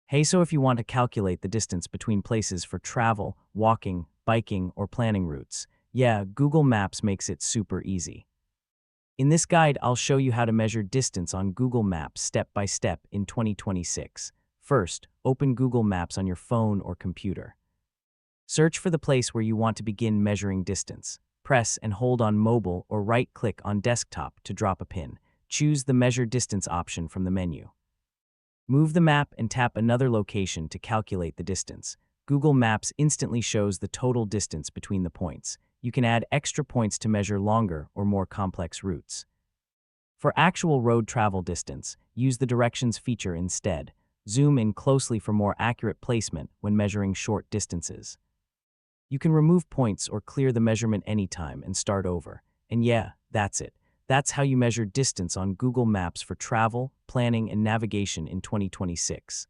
Hey, so if you want to calculate the distance between places for travel, walking, biking, or planning routes, yeah, Google Maps makes it super easy. In this guide, I'll show you how to measure distance on Google Maps step by step in 2026. First, open Google Maps on your phone or computer. Search for the place where you want to begin measuring distance. Press and hold on mobile or right-click on desktop to drop a pin. Choose the Measure Distance option from the menu. Move the map and tap another location to calculate the distance. Google Maps instantly shows the total distance between the points. You can add extra points to measure longer or more complex routes. For actual road travel distance, use the directions feature instead. Zoom in closely for more accurate placement when measuring short distances. You can remove points or clear the measurement anytime and start over. And yeah, that's it. That's how you measure distance on Google Maps for travel, planning, and navigation in 2026.